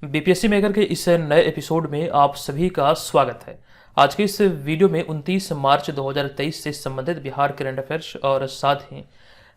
BPSC maker के इस नए एपिसोड में आप सभी का स्वागत है। आज के इस वीडियो में 29 मार्च 2023 से संबंधित बिहार करंट अफेयर्स और साथ ही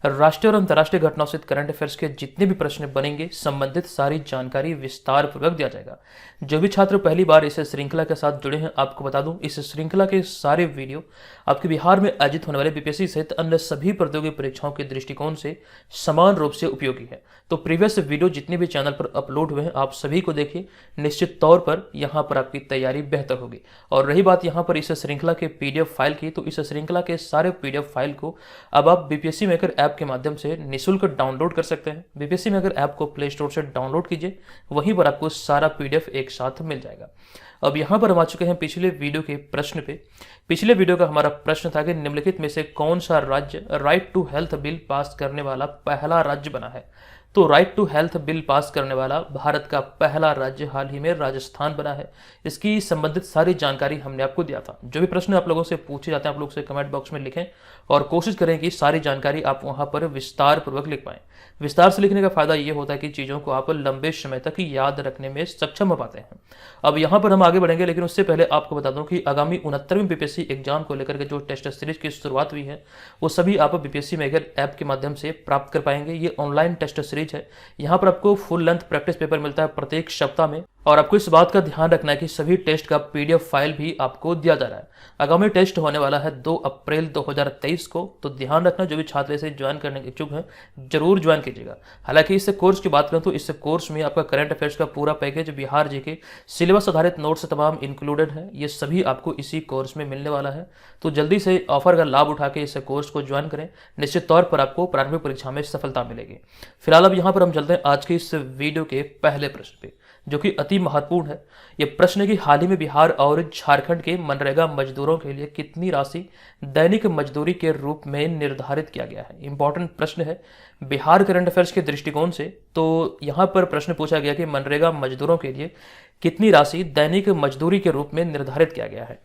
राष्ट्रीय और अंतर्राष्ट्रीय घटनाओं से करंट अफेयर्स के जितने भी प्रश्न बनेंगे संबंधित सारी जानकारी विस्तार पूर्वक दिया जाएगा। जो भी छात्र पहली बार इस श्रृंखला के साथ जुड़े हैं, आपको बता दूं इस श्रृंखला के सारे वीडियो आपके बिहार में आयोजित होने वाले बीपीएससी सहित अन्य सभी प्रतियोगी परीक्षाओं के दृष्टिकोण से समान रूप से उपयोगी है। तो प्रीवियस वीडियो जितने भी चैनल पर अपलोड हुए हैं आप सभी को देखिए, निश्चित तौर पर यहाँ पर आपकी तैयारी बेहतर होगी। और रही बात यहाँ पर इस श्रृंखला के पीडीएफ फाइल की, तो इस श्रृंखला के सारे पीडीएफ फाइल को अब आप बीपीएससी मेकर ऐप के माध्यम से निःशुल्क डाउनलोड कर सकते हैं। बीपीएससी मेकर ऐप को प्ले स्टोर से डाउनलोड कीजिए, वहीं पर आपको सारा पीडीएफ एक साथ मिल जाएगा। अब यहाँ पर हम आ चुके हैं पिछले वीडियो के प्रश्न पे। पिछले वीडियो का हमारा प्रश्न था कि निम्नलिखित में से कौन सा राज्य right to health bill pass करने वाला पहला राज्य बना है। तो right to health bill pass करने वाला भारत का पहला राज्य हाल ही में राजस्थान बना है। इसकी संबंधित सारी जानकारी हमने आपको दिया था। जो भी प्रश्न आप लोगों से पूछे जाते हैं आप लोग से कमेंट बॉक्स में लिखें और कोशिश करें कि सारी जानकारी आप वहां पर विस्तार पूर्वक लिख पाएं। विस्तार से लिखने का फायदा ये होता है कि चीज़ों को आप लंबे समय तक याद रखने में सक्षम हो पाते हैं। अब यहाँ पर हम आगे बढ़ेंगे, लेकिन उससे पहले आपको बता दूं कि आगामी 69वीं बीपीएससी एग्जाम को लेकर के जो टेस्ट सीरीज की शुरुआत हुई है वो सभी आप बीपीएससी मेकर ऐप के माध्यम से प्राप्त कर पाएंगे। ये ऑनलाइन टेस्ट सीरीज है। यहाँ पर आपको फुल लेंथ प्रैक्टिस पेपर मिलता है प्रत्येक सप्ताह में, और आपको इस बात का ध्यान रखना है कि सभी टेस्ट का पीडीएफ फाइल भी आपको दिया जा रहा है। आगामी टेस्ट होने वाला है 2 अप्रैल 2023 को, तो ध्यान रखना जो भी छात्र इसे ज्वाइन करने के इच्छुक हैं जरूर ज्वाइन कीजिएगा। हालांकि इस कोर्स की बात करें तो इस कोर्स में आपका करंट अफेयर्स का पूरा पैकेज, बिहार जीके, सिलेबस आधारित नोट्स तमाम इंक्लूडेड है। ये सभी आपको इसी कोर्स में मिलने वाला है। तो जल्दी से ऑफर का लाभ उठा के इस कोर्स को ज्वाइन करें, निश्चित तौर पर आपको प्रारंभिक परीक्षा में सफलता मिलेगी। फिलहाल अब यहाँ पर हम चलते हैं आज के इस वीडियो के पहले प्रश्न पे, जो कि अति महत्वपूर्ण है। यह प्रश्न है कि हाल ही में बिहार और झारखंड के मनरेगा मजदूरों के लिए कितनी राशि दैनिक मजदूरी के रूप में निर्धारित किया गया है। इंपॉर्टेंट प्रश्न है बिहार करंट अफेयर्स के दृष्टिकोण से। तो यहाँ पर प्रश्न पूछा गया कि मनरेगा मजदूरों के लिए कितनी राशि दैनिक मजदूरी के रूप में निर्धारित किया गया है।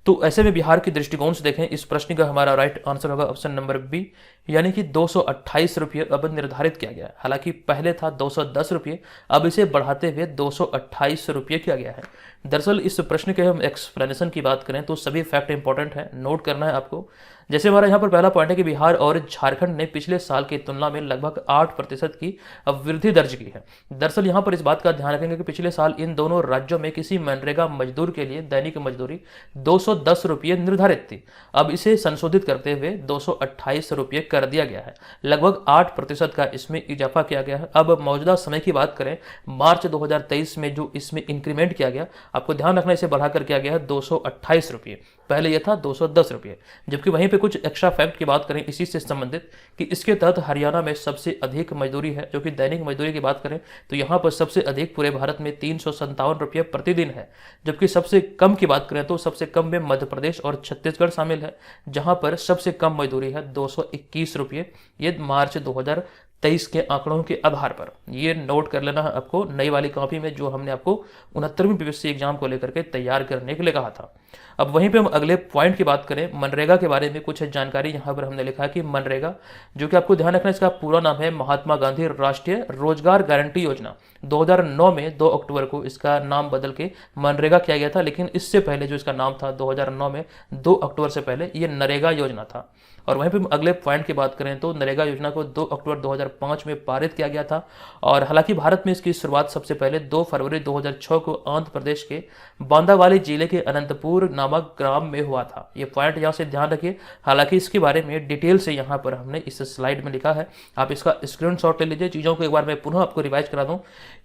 तो ऐसे में बिहार के दृष्टिकोण से देखें, इस प्रश्न का हमारा राइट आंसर होगा ऑप्शन नंबर बी, यानी कि 228 रुपये अब निर्धारित किया गया है। हालांकि पहले था 210 रुपये, अब इसे बढ़ाते हुए 228 रुपये किया गया है। दरअसल इस प्रश्न के हम एक्सप्लेनेशन की बात करें तो सभी फैक्ट इंपॉर्टेंट है, नोट करना है आपको। जैसे हमारा यहाँ पर पहला पॉइंट है कि बिहार और झारखंड ने पिछले साल की तुलना में लगभग 8% की वृद्धि दर्ज की है। दरअसल यहाँ पर इस बात का ध्यान रखेंगे कि पिछले साल इन दोनों राज्यों में किसी मनरेगा मजदूर के लिए दैनिक मजदूरी 210 रुपये निर्धारित थी। अब इसे संशोधित करते हुए 228 रुपये कर दिया गया है। लगभग 8% का इसमें इजाफा किया गया है। अब मौजूदा समय की बात करें, मार्च 2023 में जो इसमें इंक्रीमेंट किया गया, आपको ध्यान रखना इसे बढ़ाकर किया गया है 228 रुपये। पहले यह था 210 रुपये। जबकि वहीं पे कुछ एक्स्ट्रा फैक्ट की बात करें इसी से संबंधित कि इसके तहत हरियाणा में सबसे अधिक मजदूरी है, जो कि दैनिक मजदूरी की बात करें तो यहाँ पर सबसे अधिक पूरे भारत में 357 रुपये प्रतिदिन है। जबकि सबसे कम की बात करें तो सबसे कम में मध्य प्रदेश और छत्तीसगढ़ शामिल है, जहां पर सबसे कम मजदूरी है 221 रुपये। ये मार्च 2023 के आंकड़ों के आधार पर ये नोट कर लेना है आपको नई वाली कॉपी में, जो हमने आपको 69वीं बीपीएससी एग्जाम को लेकर के तैयार करने के लिए कहा था। अब वहीं पे हम अगले पॉइंट की बात करें, मनरेगा के बारे में कुछ जानकारी यहाँ पर हमने लिखा है कि मनरेगा, जो कि आपको ध्यान रखना इसका पूरा नाम है महात्मा गांधी राष्ट्रीय रोजगार गारंटी योजना। 2009 में 2 अक्टूबर को इसका नाम बदल के मनरेगा किया गया था, लेकिन इससे पहले जो इसका नाम था 2009 में 2 अक्टूबर से पहले ये नरेगा योजना था। और वहीं पे हम अगले पॉइंट की बात करें तो नरेगा योजना को 2 अक्टूबर 2005 में पारित किया गया था। और हालांकि भारत में इसकी शुरुआत सबसे पहले 2 फरवरी 2006 को आंध्र प्रदेश के बांदावाली जिले के अनंतपुर नामक ग्राम में हुआ था। ये पॉइंट यहाँ से ध्यान रखिए। हालांकि इसके बारे में डिटेल से यहाँ पर हमने इस स्लाइड में लिखा है, आप इसका स्क्रीनशॉट ले लीजिए। चीज़ों को एक बार मैं पुनः आपको रिवाइज करा दूं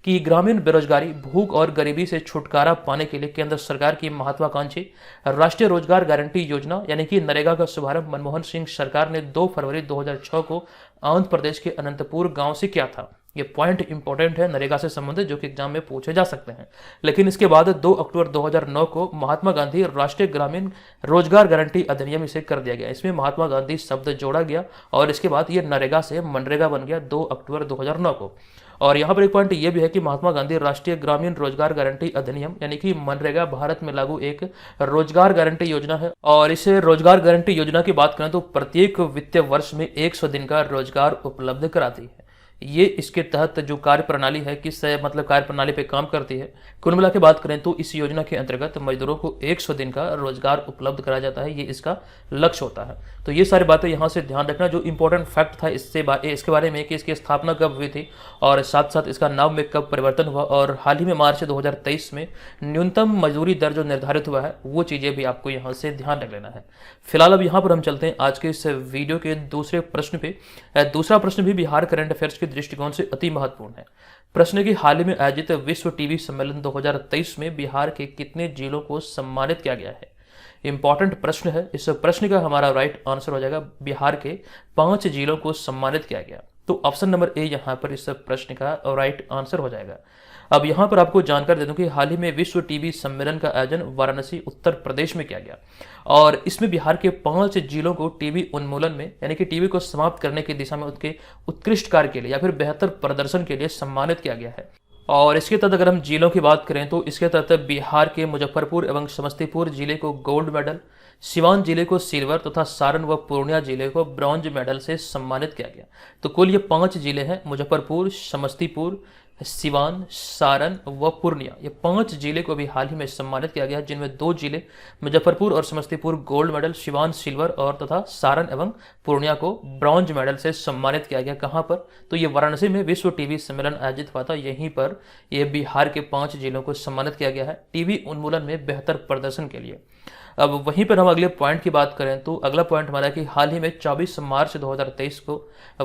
कि ग्रामीण बेरोजगारी, भूख और गरीबी से छुटकारा पाने के लिए केंद्र सरकार की महत्वाकांक्षी राष्ट्रीय रोजगार गारंटी योजना यानी कि नरेगा का शुभारंभ मनमोहन सिंह सरकार ने 2 फरवरी 2006 को आंध्र प्रदेश के अनंतपुर गांव से किया था। ये पॉइंट इंपॉर्टेंट है नरेगा से संबंधित, जो कि एग्जाम में पूछे जा सकते हैं। लेकिन इसके बाद 2 अक्टूबर 2009 को महात्मा गांधी राष्ट्रीय ग्रामीण रोजगार गारंटी अधिनियम इसे कर दिया गया। इसमें महात्मा गांधी शब्द जोड़ा गया और इसके बाद ये नरेगा से मनरेगा बन गया 2 अक्टूबर 2009 को। और यहाँ पर एक पॉइंट ये भी है कि महात्मा गांधी राष्ट्रीय ग्रामीण रोजगार गारंटी अधिनियम यानी कि मनरेगा भारत में लागू एक रोजगार गारंटी योजना है। और इस रोजगार गारंटी योजना की बात करें तो प्रत्येक वित्तीय वर्ष में 100 दिन का रोजगार उपलब्ध कराती है। ये इसके तहत जो कार्य प्रणाली है, किस मतलब कार्य प्रणाली पे काम करती है। कुल मिला के बात करें तो इस योजना के अंतर्गत मजदूरों को 100 दिन का रोजगार उपलब्ध कराया जाता है, ये इसका लक्ष्य होता है। तो ये सारी बातें यहाँ से ध्यान रखना। जो इंपॉर्टेंट फैक्ट था इसके बारे में कि इसकी स्थापना कब हुई थी और साथ साथ इसका नाम में कब परिवर्तन हुआ, और हाल ही में मार्च 2023 में न्यूनतम मजदूरी दर जो निर्धारित हुआ है, वो चीज़ें भी आपको यहाँ से ध्यान रख लेना है। फिलहाल अब यहाँ पर हम चलते हैं आज के इस वीडियो के दूसरे प्रश्न पे। दूसरा प्रश्न भी बिहार करंट अफेयर्स के दृष्टिकोण से अति महत्वपूर्ण है। प्रश्न है कि हाल ही में आयोजित विश्व टीबी सम्मेलन 2023 में बिहार के कितने जिलों को सम्मानित किया गया है। इंपॉर्टेंट प्रश्न है। इस प्रश्न का हमारा राइट आंसर हो जाएगा बिहार के 5 जिलों को सम्मानित किया गया। तो ऑप्शन नंबर ए यहाँ पर इस प्रश्न का राइट आंसर हो जाएगा। अब यहाँ पर आपको जानकारी दे दूं कि हाल ही में विश्व टीबी सम्मेलन का आयोजन वाराणसी उत्तर प्रदेश में किया गया और इसमें बिहार के 5 जिलों को टीबी उन्मूलन में, यानी कि टीबी को समाप्त करने की दिशा में उनके उत्कृष्ट कार्य के लिए या फिर बेहतर प्रदर्शन के लिए सम्मानित किया गया है। और इसके तहत अगर हम जिलों की बात करें तो इसके तहत बिहार के मुजफ्फरपुर एवं समस्तीपुर जिले को गोल्ड मेडल, सिवान जिले को सिल्वर तथा सारण व पूर्णिया जिले को ब्रॉन्ज मेडल से सम्मानित किया गया। तो कुल ये 5 जिले हैं, मुजफ्फरपुर, समस्तीपुर, सिवान, सारण व पूर्णिया, ये 5 जिले को भी हाल ही में सम्मानित किया गया, जिनमें 2 जिले मुजफ्फरपुर और Samastipur gold medal, Siwan silver और तथा सारण एवं पूर्णिया को ब्रॉन्ज मेडल से सम्मानित किया गया। कहाँ पर? तो ये वाराणसी में विश्व टीबी सम्मेलन आयोजित हुआ था, यहीं पर ये बिहार के 5 जिलों को सम्मानित किया गया है टीबी उन्मूलन में बेहतर प्रदर्शन के लिए। अब वहीं पर हम अगले पॉइंट की बात करें तो अगला पॉइंट हमारा कि हाल ही में 24 मार्च 2023 को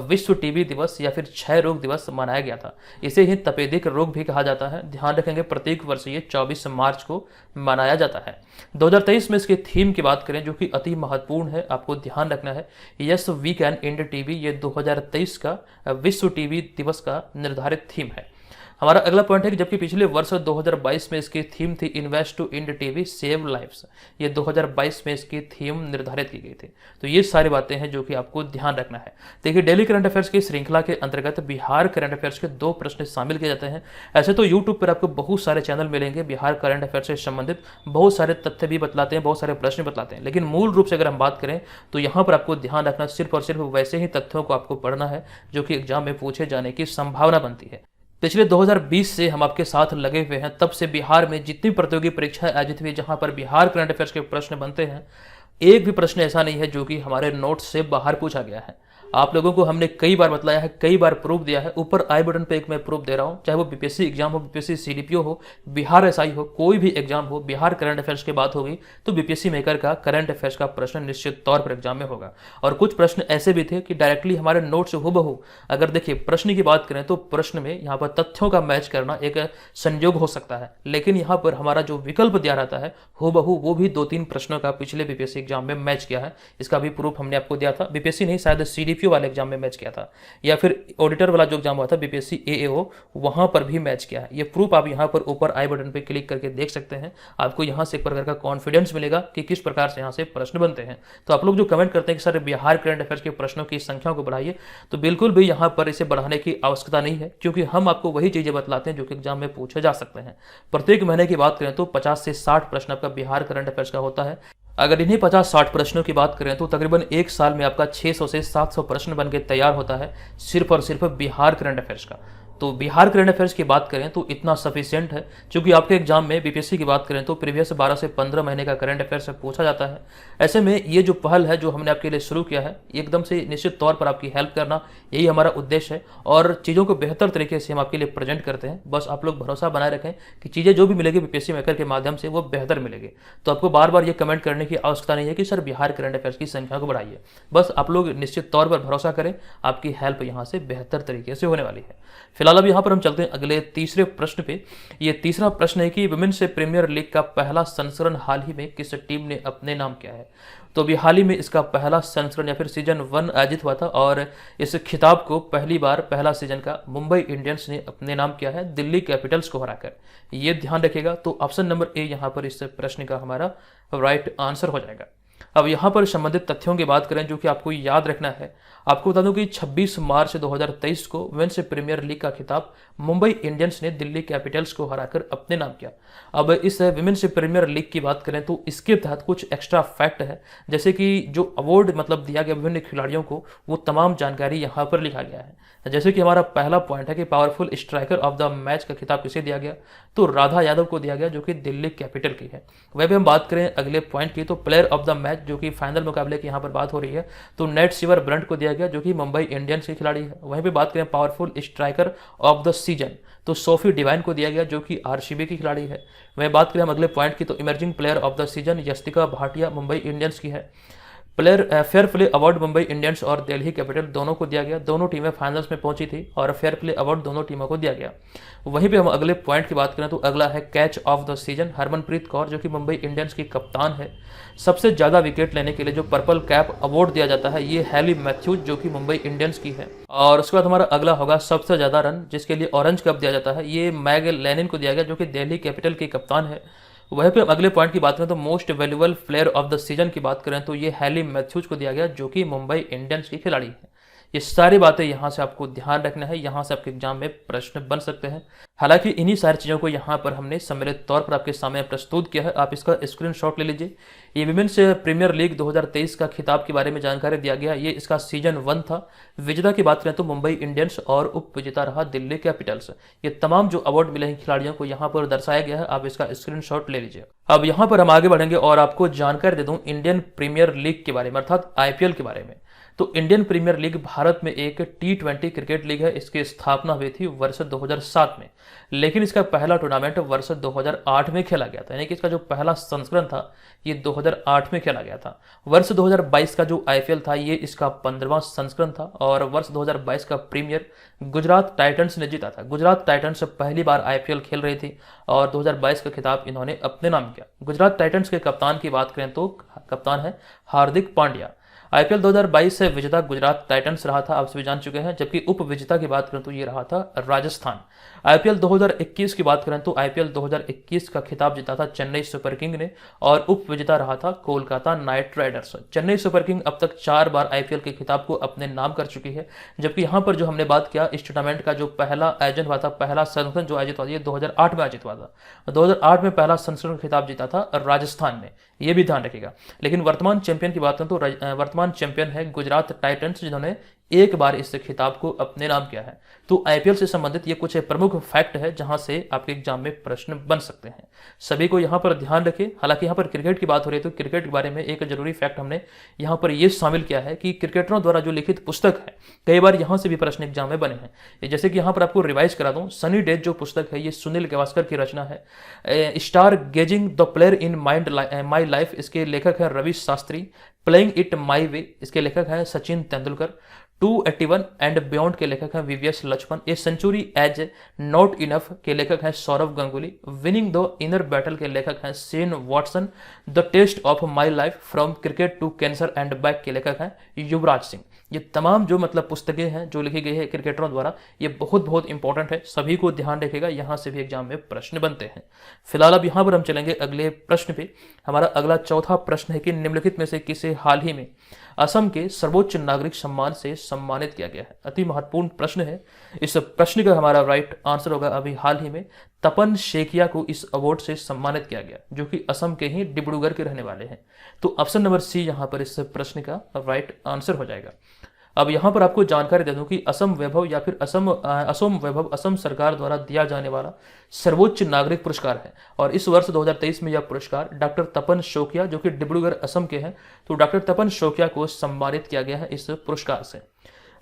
विश्व टीबी दिवस या फिर क्षय रोग दिवस मनाया गया था। इसे ही तपेदिक रोग भी कहा जाता है। ध्यान रखेंगे प्रत्येक वर्ष ये 24 मार्च को मनाया जाता है। 2023 में इसके थीम की बात करें जो कि अति महत्वपूर्ण है, आपको ध्यान रखना है, yes we can end TB, ये 2023 का विश्व टीबी दिवस का निर्धारित थीम है। हमारा अगला पॉइंट है कि जबकि पिछले वर्ष 2022 में इसकी थीम थी invest to end TB save lives, ये 2022 में इसकी थीम निर्धारित की गई थी। तो ये सारी बातें हैं जो कि आपको ध्यान रखना है। देखिए, डेली करंट अफेयर्स की श्रृंखला के अंतर्गत बिहार करंट अफेयर्स के 2 प्रश्न शामिल किए जाते हैं। ऐसे तो यूट्यूब पर आपको बहुत सारे चैनल मिलेंगे बिहार करंट अफेयर्स से संबंधित, बहुत सारे तथ्य भी बतलाते हैं, बहुत सारे प्रश्न बतलाते हैं, लेकिन मूल रूप से अगर हम बात करें तो यहाँ पर आपको ध्यान रखना सिर्फ और सिर्फ वैसे ही तथ्यों को आपको पढ़ना है जो कि एग्जाम में पूछे जाने की संभावना बनती है। पिछले 2020 से हम आपके साथ लगे हुए हैं, तब से बिहार में जितनी प्रतियोगी परीक्षाएं आयोजित हुई जहां पर बिहार करंट अफेयर्स के प्रश्न बनते हैं, एक भी प्रश्न ऐसा नहीं है जो कि हमारे नोट्स से बाहर पूछा गया है। आप लोगों को हमने कई बार बतलाया है, कई बार प्रूफ दिया है। ऊपर आई बटन पे एक मैं प्रूफ दे रहा हूं, चाहे वो बीपीएससी एग्जाम हो, बीपीएससी सीडीपीओ हो, बिहार एसआई हो, कोई भी एग्जाम हो, बिहार करंट अफेयर्स की बात होगी तो बीपीएससी मेकर का करंट अफेयर्स का प्रश्न निश्चित तौर पर एग्जाम में होगा। और कुछ प्रश्न ऐसे भी थे कि डायरेक्टली हमारे नोट से हूबहू, अगर देखिए प्रश्न की बात करें तो प्रश्न में यहाँ पर तथ्यों का मैच करना एक संयोग हो सकता है, लेकिन यहाँ पर हमारा जो विकल्प दिया रहता है हूबहू वो भी 2-3 प्रश्नों का पिछले बीपीएससी एग्जाम में मैच किया है। इसका भी प्रूफ हमने आपको दिया था, बीपीएससी नहीं शायद सीडीपीओ वाले एग्जाम में मैच किया था, या फिर ऑडिटर वाला जो एग्जाम हुआ था बीपीएससी एएओ, वहां पर भी मैच किया है। ये प्रूफ आप यहां पर ऊपर आई बटन पे क्लिक करके देख सकते हैं। आपको यहां से एक प्रकार का कॉन्फिडेंस मिलेगा कि किस प्रकार से यहां से प्रश्न बनते हैं। तो आप लोग जो कमेंट करते हैं कि सर बिहार करंट अफेयर्स के प्रश्नों की संख्या को बढ़ाइए, तो बिल्कुल भी यहां पर इसे बढ़ाने की आवश्यकता नहीं है, क्योंकि हम आपको वही चीजें बतलाते हैं जो कि एग्जाम में पूछे जा सकते हैं। प्रत्येक महीने की बात करें तो 50 से 60 प्रश्न आपका बिहार करंट अफेयर्स का होता है। अगर इन्हीं 50-60 प्रश्नों की बात करें तो तकरीबन 1 साल में आपका 600 से 700 प्रश्न बन के तैयार होता है सिर्फ और सिर्फ बिहार करंट अफेयर्स का। तो बिहार करंट अफेयर्स की बात करें तो इतना सफिशिएंट है, क्योंकि आपके एग्जाम में बीपीएससी की बात करें तो प्रीवियस 12 से 15 महीने का करंट अफेयर्स पूछा जाता है। ऐसे में ये जो पहल है जो हमने आपके लिए शुरू किया है, एकदम से निश्चित तौर पर आपकी हेल्प करना, यही हमारा उद्देश्य है और चीज़ों को बेहतर तरीके से हम आपके लिए प्रेजेंट करते हैं। बस आप लोग भरोसा बनाए रखें कि चीज़ें जो भी मिलेगी बीपीएससी मेकर के माध्यम से वो बेहतर मिलेगी। तो आपको बार बार ये कमेंट करने की आवश्यकता नहीं है कि सर बिहार करंट अफेयर्स की संख्या को बढ़ाइए। बस आप लोग निश्चित तौर पर भरोसा करें, आपकी हेल्प यहाँ से बेहतर तरीके से होने वाली है। फिलहाल अब यहाँ पर हम चलते हैं अगले तीसरे प्रश्न पे। ये तीसरा प्रश्न है कि वुमेन्स प्रीमियर लीग का पहला संस्करण हाल ही में किस टीम ने अपने नाम किया है। तो अभी हाल ही में इसका पहला संस्करण या फिर सीजन 1 आयोजित हुआ था और इस खिताब को पहली बार पहला सीजन का मुंबई इंडियंस ने अपने नाम किया है दिल्ली कैपिटल्स को हराकर। ये ध्यान रखिएगा। तो ऑप्शन नंबर ए यहाँ पर इस प्रश्न का हमारा राइट आंसर हो जाएगा। अब यहाँ पर संबंधित तथ्यों की बात करें जो कि आपको याद रखना है। आपको बता दूं कि 26 मार्च 2023 को वुमेन्स प्रीमियर लीग का खिताब मुंबई इंडियंस ने दिल्ली कैपिटल्स को हराकर अपने नाम किया। अब इस विमेन्स प्रीमियर लीग की बात करें तो इसके तहत कुछ एक्स्ट्रा फैक्ट है, जैसे कि जो अवार्ड मतलब दिया गया विभिन्न खिलाड़ियों को, वो तमाम जानकारी यहाँ पर लिखा गया है। जैसे कि हमारा पहला पॉइंट है कि powerful striker of the match का खिताब किसे दिया गया, तो राधा यादव को दिया गया जो कि दिल्ली कैपिटल की है। वह भी हम बात करें अगले पॉइंट की तो प्लेयर ऑफ द मैच जो कि फाइनल मुकाबले की यहाँ पर बात हो रही है, तो नेट सिवर ब्रंट को दिया गया जो कि मुंबई इंडियंस के खिलाड़ी है। वहीं पे बात करें powerful striker of the season, तो सोफी डिवाइन को दिया गया जो कि आरसीबी की खिलाड़ी है। वहीं बात करें हम अगले पॉइंट की तो emerging player of the season Yastika Bhatia Mumbai Indians की है। Player fair play award Mumbai Indians और दिल्ली कैपिटल दोनों को दिया गया। दोनों टीमें फाइनल्स में पहुंची थी और फेयर प्ले अवार्ड दोनों टीमों को दिया गया। वहीं पे हम अगले पॉइंट की बात करें तो अगला है catch of the season Harmanpreet Kaur जो कि मुंबई इंडियंस की कप्तान है। सबसे ज़्यादा विकेट लेने के लिए जो पर्पल कैप अवार्ड दिया जाता है ये हैली मैथ्यूज जो कि मुंबई इंडियंस की है। और उसके बाद हमारा अगला होगा सबसे ज़्यादा रन जिसके लिए ऑरेंज कप दिया जाता है, ये मैग लेनिन को दिया गया जो कि दिल्ली कैपिटल की कप्तान है। वहीं पे अगले पॉइंट की बात करें तो most valuable player of the season की बात करें तो ये हैली मैथ्यूज को दिया गया जो कि मुंबई इंडियंस की खिलाड़ी है। ये सारी बातें यहाँ से आपको ध्यान रखना है, यहाँ से आपके एग्जाम में प्रश्न बन सकते हैं। हालांकि इन्हीं सारी चीज़ों को यहाँ पर हमने सम्मिलित तौर पर आपके सामने प्रस्तुत किया है, आप इसका स्क्रीनशॉट ले लीजिए। ये विमेन्स प्रीमियर लीग 2023 का खिताब के बारे में जानकारी दिया गया, ये इसका सीजन 1 था। विजेता की बात करें तो मुंबई इंडियंस और उप विजेता रहा दिल्ली कैपिटल्स। ये तमाम जो अवार्ड मिले हैं खिलाड़ियों को यहाँ पर दर्शाया गया है, आप इसका स्क्रीनशॉट ले लीजिए। अब यहाँ पर हम आगे बढ़ेंगे और आपको जानकारी दे दूं इंडियन प्रीमियर लीग के बारे में अर्थात आईपीएल के बारे में। तो इंडियन प्रीमियर लीग भारत में एक T20 क्रिकेट लीग है। इसकी स्थापना हुई थी वर्ष 2007 में, लेकिन इसका पहला टूर्नामेंट वर्ष 2008 में खेला गया था, यानी कि इसका जो पहला संस्करण था ये 2008 में खेला गया था। वर्ष 2022 का जो आईपीएल था ये इसका 15वां संस्करण था और वर्ष 2022 का प्रीमियर गुजरात टाइटंस ने जीता था। गुजरात टाइटंस पहली बार आईपीएल खेल रही थी और 2022 का खिताब इन्होंने अपने नाम किया। गुजरात टाइटंस के कप्तान की बात करें तो कप्तान है हार्दिक पांड्या। आईपीएल 2022 से विजेता गुजरात टाइटंस रहा था, आप सभी जान चुके हैं, जबकि उप विजेता की बात करें तो ये रहा था राजस्थान। आईपीएल 2021 की बात करें तो आईपीएल 2021 का खिताब जीता था चेन्नई सुपर किंग ने और उप विजेता रहा था Kolkata night Riders. Chennai super king अब तक 4 बार आईपीएल के खिताब को अपने नाम कर चुकी है, जबकि यहाँ पर जो हमने बात किया इस टूर्नामेंट का जो पहला आयोजन हुआ था, पहला संस्करण जो आयोजित हुआ था ये 2008 में आयोजित हुआ था। 2008 में पहला संस्करण खिताब जीता था राजस्थान ने, ये भी ध्यान रखिएगा। लेकिन वर्तमान चैंपियन की बात करें तो वर्तमान चैंपियन है गुजरात टाइटंस जिन्होंने एक बार इस खिताब को अपने नाम किया है। तो आईपीएल से संबंधित ये कुछ प्रमुख फैक्ट है जहां से आपके एग्जाम में प्रश्न बन सकते हैं, सभी को यहां पर ध्यान रखें। हालांकि यहां पर क्रिकेट की बात हो रही है तो क्रिकेट के बारे में एक जरूरी फैक्ट हमने यहां पर यह शामिल किया है कि क्रिकेटरों द्वारा जो लिखित पुस्तक है कई बार यहां से भी प्रश्न एग्जाम में बने हैं। जैसे कि यहां पर आपको रिवाइज करा दूं, सनी डे जो पुस्तक है ये सुनील गावस्कर की रचना है। Star gazing the player in my life इसके लेखक है Ravi Shastri. Playing it my way इसके लेखक हैं सचिन तेंदुलकर। 281 एंड बियॉन्ड के लेखक हैं VVS Laxman. A century is not enough के लेखक हैं Sourav Ganguly. Winning the inner battle के लेखक हैं Shane Watson. The test of my life from cricket to cancer and back के लेखक हैं युवराज सिंह। ये तमाम जो मतलब पुस्तकें हैं जो लिखी गई है क्रिकेटरों द्वारा, ये बहुत बहुत इंपॉर्टेंट है, सभी को ध्यान रखेगा, यहाँ से भी एग्जाम में प्रश्न बनते हैं। फिलहाल अब यहाँ पर हम चलेंगे अगले प्रश्न पे। हमारा अगला चौथा प्रश्न है कि निम्नलिखित में से किसे हाल ही में असम के सर्वोच्च नागरिक सम्मान से सम्मानित किया गया है। अति महत्वपूर्ण प्रश्न है। इस प्रश्न का हमारा राइट आंसर होगा अभी हाल ही में तपन शेखिया को इस अवार्ड से सम्मानित किया गया, जो कि असम के ही डिब्रूगढ़ के रहने वाले हैं। तो ऑप्शन नंबर सी यहाँ पर इस प्रश्न का राइट आंसर हो जाएगा। अब यहाँ पर आपको जानकारी दे दूं कि असम वैभव या फिर असम वैभव असम सरकार द्वारा दिया जाने वाला सर्वोच्च नागरिक पुरस्कार है और इस वर्ष 2023 में यह पुरस्कार डॉक्टर तपन शोकिया जो कि डिब्रूगढ़ असम के हैं, तो डॉक्टर तपन शोकिया को सम्मानित किया गया है इस पुरस्कार से।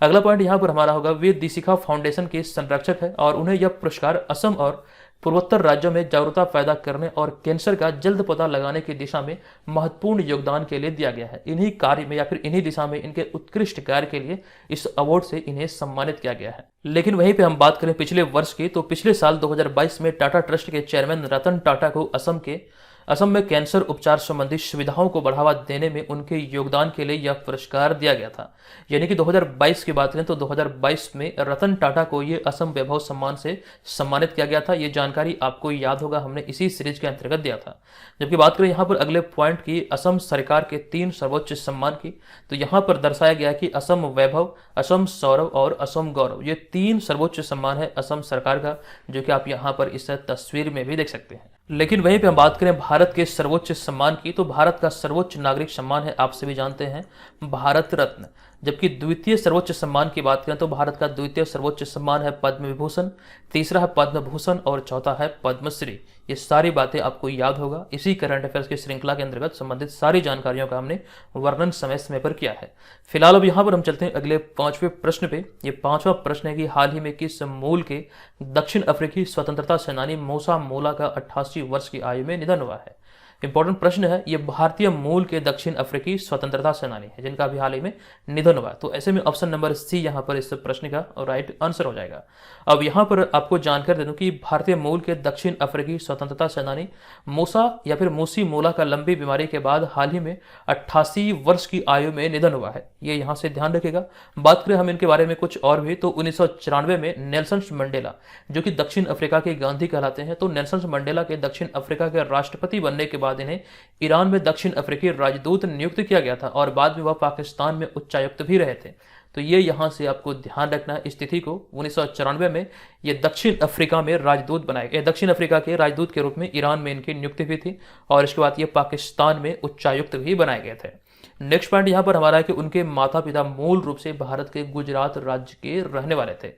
अगला पॉइंट यहाँ पर हमारा होगा, वे दिशिखा फाउंडेशन के संरक्षक है और उन्हें यह पुरस्कार असम और पूर्वोत्तर राज्यों में जागरूकता पैदा करने और कैंसर का जल्द पता लगाने की दिशा में महत्वपूर्ण योगदान के लिए दिया गया है। इन्हीं कार्य में या फिर इन्हीं दिशा में इनके उत्कृष्ट कार्य के लिए इस अवार्ड से इन्हें सम्मानित किया गया है। लेकिन वहीं पे हम बात करें पिछले वर्ष की, तो पिछले साल 2022 में टाटा ट्रस्ट के चेयरमैन रतन टाटा को असम के असम में कैंसर उपचार संबंधी सुविधाओं को बढ़ावा देने में उनके योगदान के लिए यह पुरस्कार दिया गया था। यानी कि 2022 की बात करें तो 2022 में रतन टाटा को ये असम वैभव सम्मान से सम्मानित किया गया था। ये जानकारी आपको याद होगा, हमने इसी सीरीज के अंतर्गत दिया था। जबकि बात करें यहाँ पर अगले पॉइंट की, असम सरकार के 3 सर्वोच्च सम्मान की, तो यहाँ पर दर्शाया गया कि असम वैभव, असम सौरव और असम गौरव, ये 3 सर्वोच्च सम्मान है असम सरकार का, जो कि आप यहाँ पर इस तस्वीर में भी देख सकते हैं। लेकिन वहीं पे हम बात करें भारत के सर्वोच्च सम्मान की, तो भारत का सर्वोच्च नागरिक सम्मान है, आप सभी जानते हैं, भारत रत्न। जबकि द्वितीय सर्वोच्च सम्मान की बात करें तो भारत का द्वितीय सर्वोच्च सम्मान है पद्म विभूषण, तीसरा है पद्म भूषण और चौथा है पद्मश्री। ये सारी बातें आपको याद होगा। इसी करंट अफेयर्स की श्रृंखला के अंतर्गत संबंधित सारी जानकारियों का हमने वर्णन समय समय पर किया है। फिलहाल अब यहाँ पर हम चलते हैं अगले 5वें प्रश्न पे। ये 5वां प्रश्न है कि हाल ही में किस मूल के दक्षिण अफ्रीकी स्वतंत्रता सेनानी मूसा मोला का 88 वर्ष की आयु में निधन हुआ है। इंपॉर्टेंट प्रश्न है। ये भारतीय मूल के दक्षिण अफ्रीकी स्वतंत्रता सेनानी है जिनका अभी हाल ही में निधन हुआ। तो ऐसे में ऑप्शन नंबर सी यहाँ पर इस प्रश्न का राइट आंसर हो जाएगा। अब यहाँ पर आपको जानकारी दे दूं कि भारतीय मूल के दक्षिण अफ्रीकी स्वतंत्रता सेनानी मूसा या फिर मूसी मोला का लंबी बीमारी के बाद हाल ही में 88 वर्ष की आयु में निधन हुआ है। ये यहाँ से ध्यान रखेगा। बात करें हम इनके बारे में कुछ और भी, तो 1994 में नेल्सन मंडेला, जो कि दक्षिण अफ्रीका के गांधी कहलाते हैं, तो नेल्सन मंडेला के दक्षिण अफ्रीका के राष्ट्रपति बनने के बाद इन्हें ईरान में दक्षिण अफ्रीकी राजदूत नियुक्त किया गया था और बाद में वह पाकिस्तान में उच्चायुक्त भी रहे थे। तो ये यहां से आपको ध्यान रखना है। इस तिथि को 1994 में ये दक्षिण अफ्रीका में राजदूत बनाए गए, दक्षिण अफ्रीका के राजदूत के रूप में ईरान में इनकी नियुक्ति हुई थी और इसके बाद ये पाकिस्तान में उच्चायुक्त भी बनाए गए थे। नेक्स्ट पॉइंट यहां पर हमारा है कि उनके माता पिता मूल रूप से भारत के गुजरात राज्य के रहने वाले थे।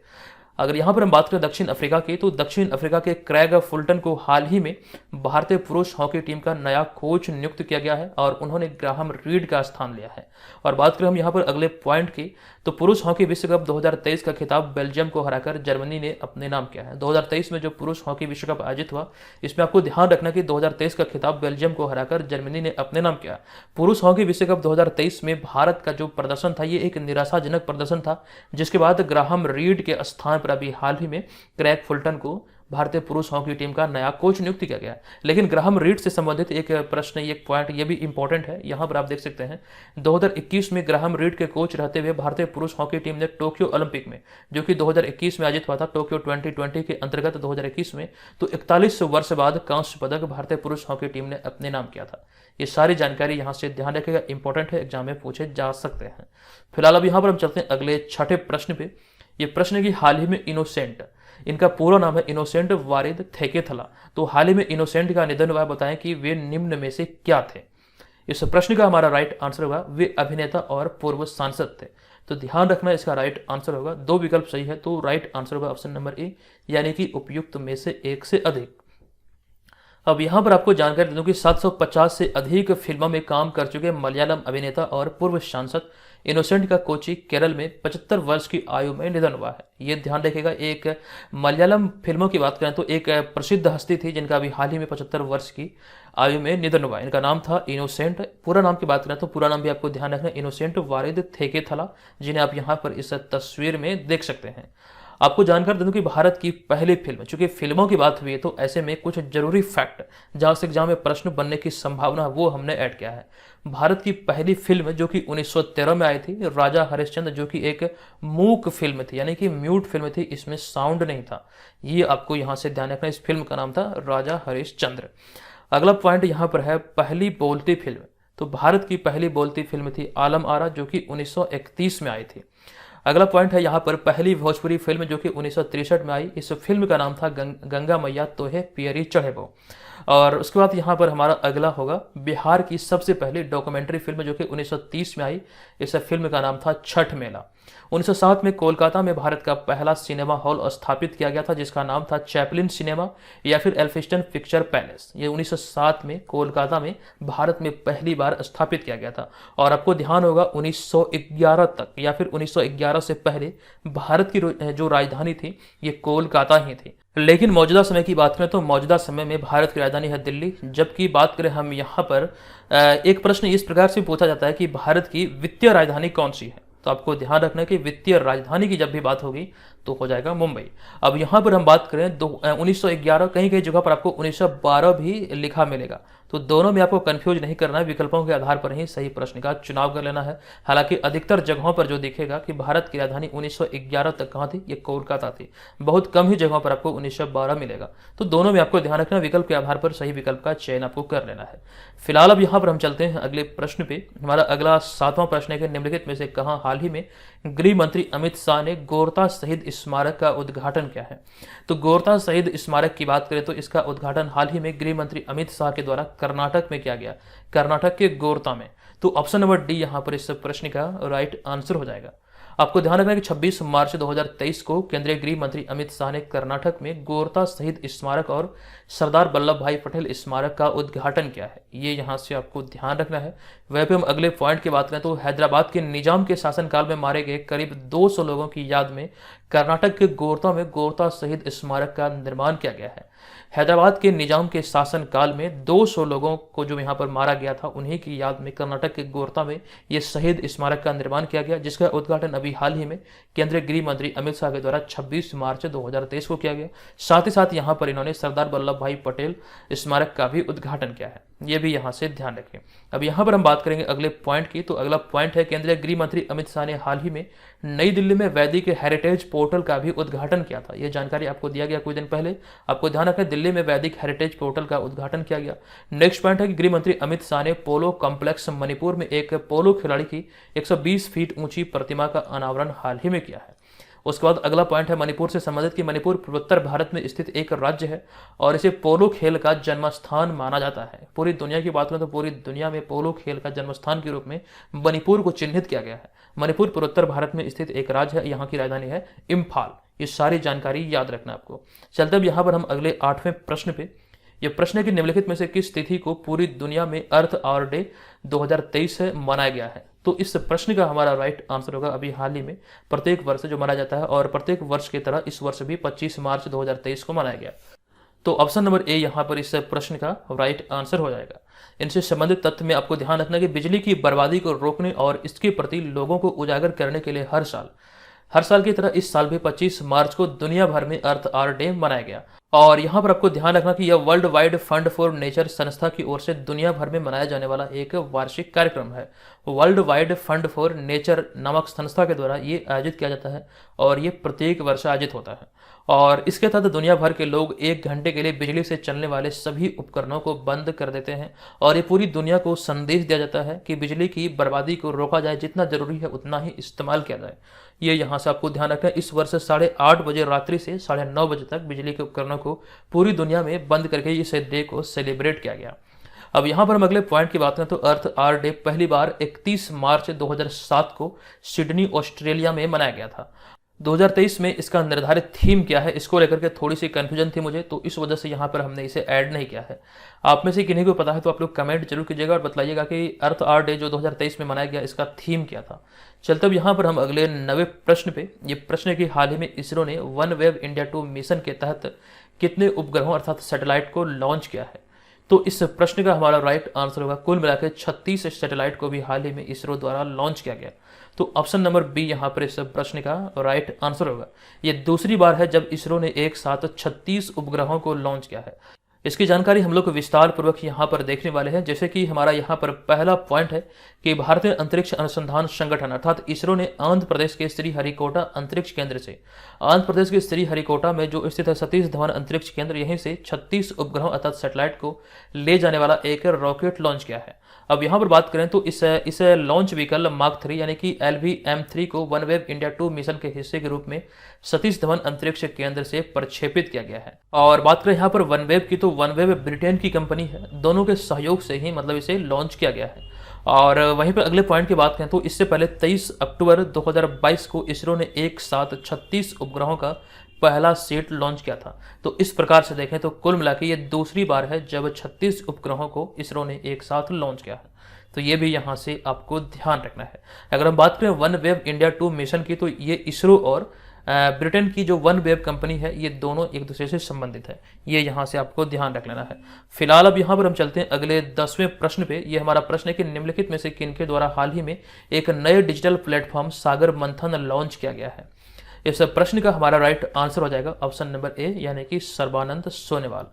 अगर यहाँ पर हम बात करें दक्षिण अफ्रीका की, तो दक्षिण अफ्रीका के क्रेग फुलटन को हाल ही में भारतीय पुरुष हॉकी टीम का नया कोच नियुक्त किया गया है और उन्होंने ग्राहम रीड का स्थान लिया है। और बात करें हम यहाँ पर अगले पॉइंट की, तो पुरुष हॉकी विश्व कप 2023 का खिताब बेल्जियम को हराकर जर्मनी ने अपने नाम किया है। 2023 में जो पुरुष हॉकी विश्व कप आयोजित हुआ, इसमें आपको ध्यान रखना कि 2023 का खिताब बेल्जियम को हराकर जर्मनी ने अपने नाम किया। पुरुष हॉकी विश्व कप 2023 में भारत का जो प्रदर्शन था, ये एक निराशाजनक प्रदर्शन था, जिसके बाद ग्राहम रीड के स्थान पर अभी हाल ही में क्रेग फुलटन को भारतीय पुरुष हॉकी टीम का नया कोच नियुक्त किया गया। लेकिन ग्राहम रीड से संबंधित एक प्रश्न, एक पॉइंट ये भी इंपॉर्टेंट है, यहां पर आप देख सकते हैं 2021 में ग्राहम रीड के कोच रहते हुए भारतीय पुरुष हॉकी टीम ने टोक्यो ओलंपिक में, जो कि 2021 में आयोजित हुआ था, टोक्यो 2020 के अंतर्गत 2021 में, तो 41 वर्ष बाद कांस्य पदक भारतीय पुरुष हॉकी टीम ने अपने नाम किया था। ये सारी जानकारी यहां से ध्यान रखेगा, इंपॉर्टेंट है, एग्जाम में पूछे जा सकते हैं। फिलहाल अब यहां पर हम चलते हैं अगले 6ठे प्रश्न पे। ये प्रश्न की हाल ही में इनोसेंट, इनका पूरा नाम है इनोसेंट वारिद थेकेथला, तो हाल ही में इनोसेंट का निधन हुआ। बताएं कि वे निम्न में से क्या थे। इस प्रश्न का हमारा राइट आंसर होगा वे अभिनेता और पूर्व सांसद थे। तो ध्यान रखना इसका राइट आंसर होगा, 2 विकल्प सही है, तो राइट आंसर होगा ऑप्शन नंबर ए, यानी कि उपयुक्त में से एक से अधिक। अब यहाँ पर आपको जानकारी दे दूं कि 750 से अधिक फिल्मों में काम कर चुके मलयालम अभिनेता और पूर्व सांसद इनोसेंट का कोची केरल में 75 वर्ष की आयु में निधन हुआ है। ये ध्यान रखिएगा। एक मलयालम फिल्मों की बात करें तो एक प्रसिद्ध हस्ती थी जिनका अभी हाल ही में 75 वर्ष की आयु में निधन हुआ। इनका नाम था इनोसेंट। पूरा नाम की बात करें तो पूरा नाम भी आपको ध्यान रखना, इनोसेंट वारिद थेकेथला, जिन्हें आप यहाँ पर इस तस्वीर में देख सकते हैं। आपको जानकर दे दूं कि भारत की पहली फिल्म, चूंकि फिल्मों की बात हुई है तो ऐसे में कुछ जरूरी फैक्ट जहां से एग्जाम में प्रश्न बनने की संभावना है वो हमने ऐड किया है। भारत की पहली फिल्म जो कि 1913 में आई थी, राजा हरिश्चंद्र, जो कि एक मूक फिल्म थी, यानी कि म्यूट फिल्म थी, इसमें साउंड नहीं था। ये आपको यहां से ध्यान रखना। इस फिल्म का नाम था राजा हरिश्चंद्र। अगला पॉइंट यहां पर है पहली बोलती फिल्म। तो भारत की पहली बोलती फिल्म थी आलम आरा, जो कि 1931 में आई थी। अगला पॉइंट है यहाँ पर पहली भोजपुरी फिल्म जो कि 1963 में आई। इस फिल्म का नाम था गंगा मैया तोहे पियरी चढ़ेबो। और उसके बाद यहाँ पर हमारा अगला होगा बिहार की सबसे पहली डॉक्यूमेंट्री फिल्म जो कि 1930 में आई। इस फिल्म का नाम था छठ मेला। 1907 में कोलकाता में भारत का पहला सिनेमा हॉल स्थापित किया गया था जिसका नाम था चैपलिन सिनेमा या फिर एल्फिस्टन पिक्चर पैलेस। ये 1907 में कोलकाता में भारत में पहली बार स्थापित किया गया था। और आपको ध्यान होगा 1911 तक या फिर 1911 से पहले भारत की जो राजधानी थी ये कोलकाता ही थी। लेकिन मौजूदा समय की बात करें तो मौजूदा समय में भारत की राजधानी है दिल्ली। जबकि बात करें हम यहाँ पर एक प्रश्न इस प्रकार से पूछा जाता है कि भारत की वित्तीय राजधानी कौन सी है। तो आपको ध्यान रखना है कि वित्तीय राजधानी की जब भी बात होगी तो हो जाएगा मुंबई। अब यहाँ पर हम बात करें 1911, कहीं कहीं जगह पर आपको 1912 भी लिखा मिलेगा। तो तो दोनों में आपको कंफ्यूज नहीं करना है, विकल्पों के आधार पर ही सही प्रश्न का चुनाव कर लेना है। हालांकि अधिकतर जगहों पर जो दिखेगा कि भारत की राजधानी 1911 तक कहाँ थी, ये कोलकाता थी। बहुत कम ही जगहों पर आपको 1912 मिलेगा। तो दोनों में आपको ध्यान रखना, विकल्प के आधार पर सही विकल्प का चयन आपको कर लेना है। फिलहाल अब यहाँ पर हम चलते हैं अगले प्रश्न पे। हमारा अगला 7वां प्रश्न है कि निम्नलिखित में से कहाँ हाल ही में गृह मंत्री अमित शाह ने गोरता शहीद स्मारक का उद्घाटन किया है। तो गोरता शहीद स्मारक की बात करें तो इसका उद्घाटन हाल ही में गृह मंत्री अमित शाह के द्वारा कर्नाटक में किया गया, कर्नाटक के गोरता में। तो ऑप्शन नंबर डी यहाँ पर इस प्रश्न का राइट आंसर हो जाएगा। आपको ध्यान रखना है कि 26 मार्च 2023 को केंद्रीय गृह मंत्री अमित शाह ने कर्नाटक में गोरता शहीद स्मारक और सरदार वल्लभ भाई पटेल स्मारक का उद्घाटन किया है। ये यहाँ से आपको ध्यान रखना है। वह पे हम अगले पॉइंट की बात करें तो हैदराबाद के निजाम के शासनकाल में मारे गए करीब 200 लोगों की याद में कर्नाटक के गोरता में गोरता शहीद स्मारक का निर्माण किया गया है। हैदराबाद के निजाम के शासन काल में 200 लोगों को जो यहाँ पर मारा गया था, उन्हीं की याद में कर्नाटक के गोरता में ये शहीद स्मारक का निर्माण किया गया, जिसका उद्घाटन अभी हाल ही में केंद्रीय गृह मंत्री अमित शाह के द्वारा 26 मार्च 2023 को किया गया। साथ ही साथ यहाँ पर इन्होंने सरदार वल्लभ भाई पटेल स्मारक का भी उद्घाटन किया है। ये भी यहाँ से ध्यान रखें। अब यहाँ पर हम बात करेंगे अगले पॉइंट की। तो अगला पॉइंट है केंद्रीय गृह मंत्री अमित शाह ने हाल ही में नई दिल्ली में वैदिक हेरिटेज पोर्टल का भी उद्घाटन किया था। यह जानकारी आपको दिया गया कुछ दिन पहले। आपको ध्यान रखें, दिल्ली में वैदिक हेरिटेज पोर्टल का उद्घाटन किया गया। नेक्स्ट पॉइंट है कि गृह मंत्री अमित शाह ने पोलो कॉम्प्लेक्स मणिपुर में एक पोलो खिलाड़ी की 120 फीट ऊंची प्रतिमा का अनावरण हाल ही में किया है। उसके बाद अगला पॉइंट है मणिपुर से संबंधित कि मणिपुर पूर्वोत्तर भारत में स्थित एक राज्य है और इसे पोलो खेल का जन्मस्थान माना जाता है। पूरी दुनिया की बात करें तो पूरी दुनिया में पोलो खेल का जन्मस्थान के रूप में मणिपुर को चिन्हित किया गया है। मणिपुर पूर्वोत्तर भारत में स्थित एक राज्य है, यहाँ की राजधानी है इम्फाल। ये सारी जानकारी याद रखना आपको। चलते अब यहाँ पर हम अगले 8वें प्रश्न पे। यह प्रश्न है कि निम्नलिखित में से किस तिथि को पूरी दुनिया में अर्थ आवर डे 2023 से मनाया गया है। तो इस प्रश्न का हमारा राइट आंसर होगा अभी हाल ही में प्रत्येक वर्ष जो मनाया जाता है, और प्रत्येक वर्ष की तरह इस वर्ष भी 25 मार्च 2023 को मनाया गया। तो ऑप्शन नंबर ए यहाँ पर इस प्रश्न का राइट आंसर हो जाएगा। इनसे संबंधित तथ्य में आपको ध्यान रखना कि बिजली की बर्बादी को रोकने और इसके प्रति लोगों को उजागर करने के लिए हर साल की तरह इस साल भी 25 मार्च को दुनिया भर में अर्थ आवर डे मनाया गया। और यहाँ पर आपको ध्यान रखना कि यह world wide fund for nature संस्था की ओर से दुनिया भर में मनाया जाने वाला एक वार्षिक कार्यक्रम है। World wide fund for nature नामक संस्था के द्वारा ये आयोजित किया जाता है और ये प्रत्येक वर्ष आयोजित होता है। और इसके तहत दुनिया भर के लोग 1 घंटे के लिए बिजली से चलने वाले सभी उपकरणों को बंद कर देते हैं और ये पूरी दुनिया को संदेश दिया जाता है कि बिजली की बर्बादी को रोका जाए, जितना जरूरी है उतना ही इस्तेमाल किया जाए। ये यहाँ से आपको ध्यान रखना है। इस वर्ष 8:30 बजे रात्रि से 9:30 बजे तक बिजली के उपकरणों को पूरी दुनिया में बंद करके इस डे को सेलिब्रेट किया गया। अब यहाँ पर हम अगले पॉइंट की बात करें तो अर्थ आवर डे पहली बार 31 मार्च 2007 को सिडनी ऑस्ट्रेलिया में मनाया गया था। 2023 में इसका निर्धारित थीम क्या है, इसको लेकर के थोड़ी सी कंफ्यूजन थी मुझे, तो इस वजह से यहाँ पर हमने इसे ऐड नहीं किया है। आप में से किन्हीं को पता है तो आप लोग कमेंट जरूर कीजिएगा और बताइएगा कि अर्थ आवर डे जो 2023 में मनाया गया इसका थीम क्या था। चलते अब यहाँ पर हम अगले 9वें प्रश्न पे। ये प्रश्न है कि हाल ही में इसरो ने वन वेब इंडिया 2 मिशन के तहत कितने उपग्रहों अर्थात सैटेलाइट को लॉन्च किया है। तो इस प्रश्न का हमारा राइट आंसर होगा कुल मिलाकर 36 सैटेलाइट को भी हाल ही में इसरो द्वारा लॉन्च किया गया। तो ऑप्शन नंबर बी यहाँ पर इस प्रश्न का राइट आंसर होगा। ये दूसरी बार है जब इसरो ने एक साथ 36 उपग्रहों को लॉन्च किया है। इसकी जानकारी हम लोग विस्तार पूर्वक यहाँ पर देखने वाले हैं। जैसे कि हमारा यहाँ पर पहला पॉइंट है कि भारतीय अंतरिक्ष अनुसंधान संगठन अर्थात इसरो ने आंध्र प्रदेश के श्रीहरिकोटा अंतरिक्ष केंद्र से, आंध्र प्रदेश के श्रीहरिकोटा में जो स्थित है सतीश धवन अंतरिक्ष केंद्र, यहीं से 36 उपग्रहों अर्थात सैटेलाइट को ले जाने वाला एक रॉकेट लॉन्च किया है। अब यहाँ पर बात करें तो इस लॉन्च व्हीकल मार्क 3 यानी कि LVM-3 को वन वेब इंडिया 2 मिशन के हिस्से के रूप में सतीश धवन अंतरिक्ष केंद्र से प्रक्षेपित किया गया है। और बात करें यहाँ पर वन वेब की, तो वन वेब ब्रिटेन की कंपनी है, दोनों के सहयोग से ही मतलब इसे लॉन्च किया गया है। और वहीं पर अगले पॉइंट की बात करें तो इससे पहले 23 अक्टूबर 2022 को इसरो ने एक साथ 36 उपग्रहों का पहला सेट लॉन्च किया था। तो इस प्रकार से देखें तो कुल मिलाकर ये दूसरी बार है जब 36 उपग्रहों को इसरो ने एक साथ लॉन्च किया है। तो ये भी यहाँ से आपको ध्यान रखना है। अगर हम बात करें वन वेब इंडिया 2 मिशन की, तो ये इसरो और ब्रिटेन की जो वन वेब कंपनी है ये दोनों एक दूसरे से संबंधित है। ये यहाँ से आपको ध्यान रख लेना है। फिलहाल अब यहाँ पर हम चलते हैं अगले 10वें प्रश्न पे। ये हमारा प्रश्न है कि निम्नलिखित में से किनके द्वारा हाल ही में एक नए डिजिटल प्लेटफॉर्म सागर मंथन लॉन्च किया गया है। इस प्रश्न का हमारा राइट आंसर हो जाएगा ऑप्शन नंबर ए यानी कि सर्बानंद सोनोवाल।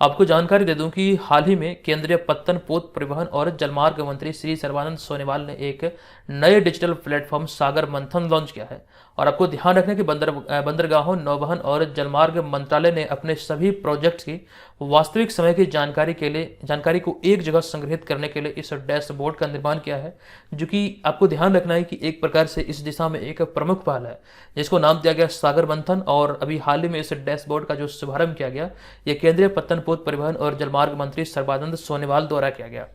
आपको जानकारी दे दूं कि हाल ही में केंद्रीय पत्तन पोत परिवहन और जलमार्ग मंत्री श्री सर्बानंद सोनोवाल ने एक नए डिजिटल प्लेटफॉर्म सागर मंथन लॉन्च किया है। और आपको ध्यान रखना कि बंदरगाहों, नौवहन और जलमार्ग मंत्रालय ने अपने सभी प्रोजेक्ट्स की वास्तविक समय की जानकारी को एक जगह संग्रहित करने के लिए इस डैशबोर्ड का निर्माण किया है, जो कि आपको ध्यान रखना है कि एक प्रकार से इस दिशा में एक प्रमुख पहल है, जिसको नाम दिया गया सागर मंथन। और अभी हाल ही में इस डैशबोर्ड का जो शुभारंभ किया गया, यह केंद्रीय पत्तन पोत परिवहन और जलमार्ग मंत्री सर्बानंद सोनोवाल द्वारा किया गया।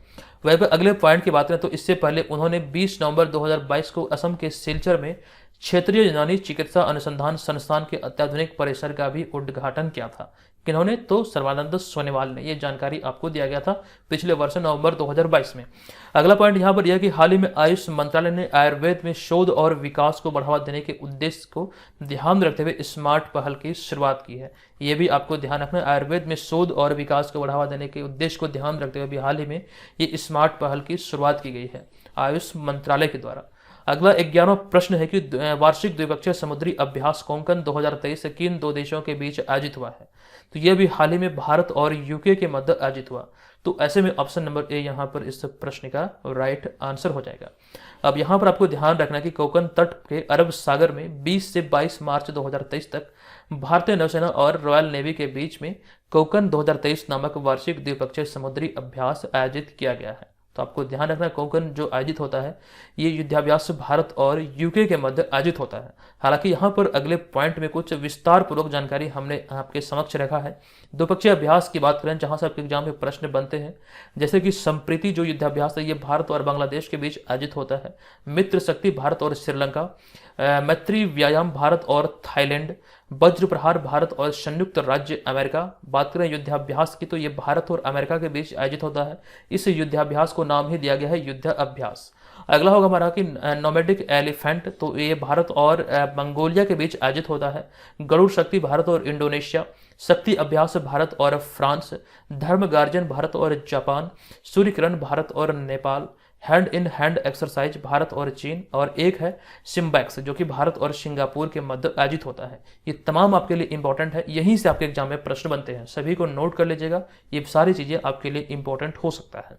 वह अगले पॉइंट की बात करें तो इससे पहले उन्होंने 20 नवंबर 2022 को असम के सिलचर में क्षेत्रीय यूनानी चिकित्सा अनुसंधान संस्थान के अत्याधुनिक परिसर का भी उद्घाटन किया था। किन्होंने? तो सर्बानंद सोनोवाल ने। यह जानकारी आपको दिया गया था पिछले वर्ष नवंबर 2022 में। अगला पॉइंट यहाँ पर यह कि हाल ही में आयुष मंत्रालय ने आयुर्वेद में शोध और विकास को बढ़ावा देने के उद्देश्य को ध्यान में रखते हुए स्मार्ट पहल की शुरुआत की है। यह भी आपको ध्यान रखना है, आयुर्वेद में शोध और विकास को बढ़ावा देने के उद्देश्य को ध्यान रखते हुए भी हाल ही में ये स्मार्ट पहल की शुरुआत की गई है आयुष मंत्रालय के द्वारा। अगला 11वां प्रश्न है कि वार्षिक द्विपक्षीय समुद्री अभ्यास कोंकण 2023 किन दो देशों के बीच आयोजित हुआ है? तो यह भी हाल ही में भारत और यूके के मध्य आयोजित हुआ। तो ऐसे में ऑप्शन नंबर ए यहाँ पर इस प्रश्न का राइट आंसर हो जाएगा। अब यहाँ पर आपको ध्यान रखना कि कोंकण तट के अरब सागर में 20 से 22 मार्च 2023 तक भारतीय नौसेना और रॉयल नेवी के बीच में कोंकण 2023 नामक वार्षिक द्विपक्षीय समुद्री अभ्यास आयोजित किया गया है। तो आपको ध्यान रखना, कोंकण जो आयोजित होता है ये युद्धाभ्यास भारत और यूके के मध्य आयोजित होता है। हालांकि यहाँ पर अगले पॉइंट में कुछ विस्तार पूर्वक जानकारी हमने आपके समक्ष रखा है। द्विपक्षीय अभ्यास की बात करें जहां से आपके एग्जाम में प्रश्न बनते हैं, जैसे कि संप्रीति जो युद्धाभ्यास है ये भारत और बांग्लादेश के बीच आयोजित होता है। मित्र शक्ति भारत और श्रीलंका, मैत्री व्यायाम भारत और थाईलैंड, वज्र प्रहार भारत और संयुक्त राज्य अमेरिका। बात करें युद्धाभ्यास की तो ये भारत और अमेरिका के बीच आयोजित होता है। इस युद्धाभ्यास को नाम ही दिया गया है युद्ध अभ्यास। अगला होगा हमारा कि नोमैडिक एलिफेंट, तो ये भारत और मंगोलिया के बीच आयोजित होता है। गरुड़ शक्ति भारत और इंडोनेशिया, शक्ति अभ्यास भारत और फ्रांस, धर्म गार्जन भारत और जापान, सूर्य किरण भारत और Nepal, hand in hand exercise Bharat और चीन, और एक है सिम्बैक्स जो कि भारत और सिंगापुर के मध्य आयोजित होता है। ये तमाम आपके लिए इंपॉर्टेंट है, यहीं से आपके एग्जाम में प्रश्न बनते हैं, सभी को नोट कर लीजिएगा, ये सारी चीजें आपके लिए इंपॉर्टेंट हो सकता है।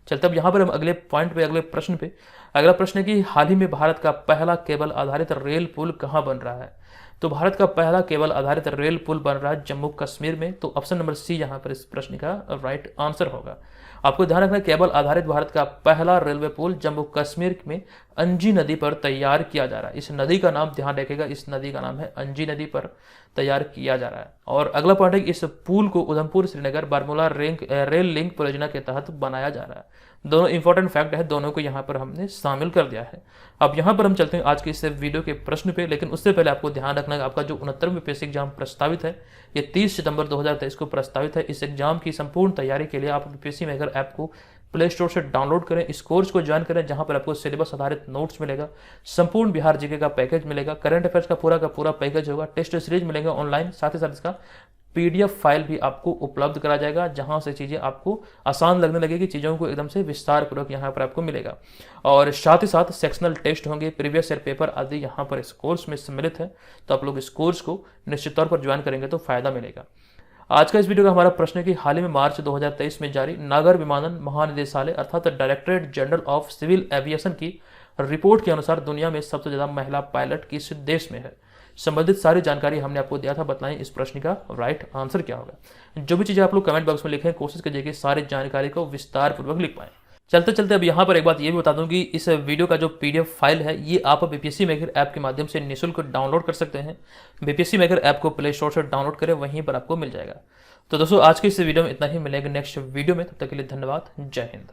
चलते अब यहाँ पर हम अगले पॉइंट पे, अगले प्रश्न पे। अगला प्रश्न है कि हाल ही में भारत का पहला केबल आधारित रेल पुल कहाँ बन रहा है? तो भारत का पहला केबल आधारित रेल पुल बन रहा है जम्मू कश्मीर में। तो ऑप्शन नंबर सी यहाँ पर इस प्रश्न का राइट आंसर होगा। आपको ध्यान रखना, केबल आधारित भारत का पहला रेलवे पुल जम्मू कश्मीर में अंजी नदी पर तैयार किया जा रहा है। इस नदी का नाम ध्यान रखेगा, इस नदी का नाम है अंजी नदी पर तैयार किया जा रहा है। और अगला पॉइंट है कि इस पुल को उधमपुर श्रीनगर बारमूला रेल लिंक परियोजना के तहत बनाया जा रहा है। दोनों इंपॉर्टेंट फैक्ट है, दोनों को यहाँ पर हमने शामिल कर दिया है। अब यहाँ पर हम चलते हैं आज के इस वीडियो के प्रश्न पे, लेकिन उससे पहले आपको ध्यान रखना है आपका जो 69वें यूपीएससी एग्जाम प्रस्तावित है ये 30 सितंबर 2023 को प्रस्तावित है। इस एग्जाम की संपूर्ण तैयारी के लिए आप यूपीएससी मेकर ऐप को प्ले स्टोर से डाउनलोड करें, इस कोर्स को ज्वाइन करें जहां पर आपको सिलेबस आधारित नोट्स मिलेगा, संपूर्ण बिहार जीके का पैकेज मिलेगा, करंट अफेयर्स का पूरा पैकेज होगा, टेस्ट सीरीज मिलेगा ऑनलाइन, साथ ही साथ इसका पीडीएफ फाइल भी आपको उपलब्ध करा जाएगा जहां से चीज़ें आपको आसान लगने लगेगी, चीज़ों को एकदम से विस्तार पूर्वक यहाँ पर आपको मिलेगा। और साथ ही साथ सेक्शनल टेस्ट होंगे, प्रीवियस ईयर पेपर आदि यहाँ पर इस कोर्स में सम्मिलित है। तो आप लोग इस कोर्स को निश्चित तौर पर ज्वाइन करेंगे तो फायदा मिलेगा। आज का इस वीडियो का हमारा प्रश्न है कि हाल ही में मार्च 2023 में जारी नागर विमानन महानिदेशालय अर्थात directorate general of civil aviation की रिपोर्ट के अनुसार दुनिया में सबसे ज्यादा महिला पायलट किस देश में है? संबंधित सारी जानकारी हमने आपको दिया था, बताएं इस प्रश्न का राइट आंसर क्या होगा। जो भी चीजें आप लोग कमेंट बॉक्स में लिखें, कोशिश कीजिए कि सारी जानकारी को विस्तार पूर्वक लिख पाएं। चलते चलते अब यहाँ पर एक बात ये भी बता दूं कि इस वीडियो का जो पीडीएफ फाइल है ये आप बीपीएससी मेकर ऐप के माध्यम से निःशुल्क डाउनलोड कर सकते हैं। बीपीएससी मेकर ऐप को प्ले स्टोर से डाउनलोड करें, वहीं पर आपको मिल जाएगा। तो दोस्तों आज के इस वीडियो में इतना ही, मिलेंगे नेक्स्ट वीडियो में, तब तक के लिए धन्यवाद, जय हिंद।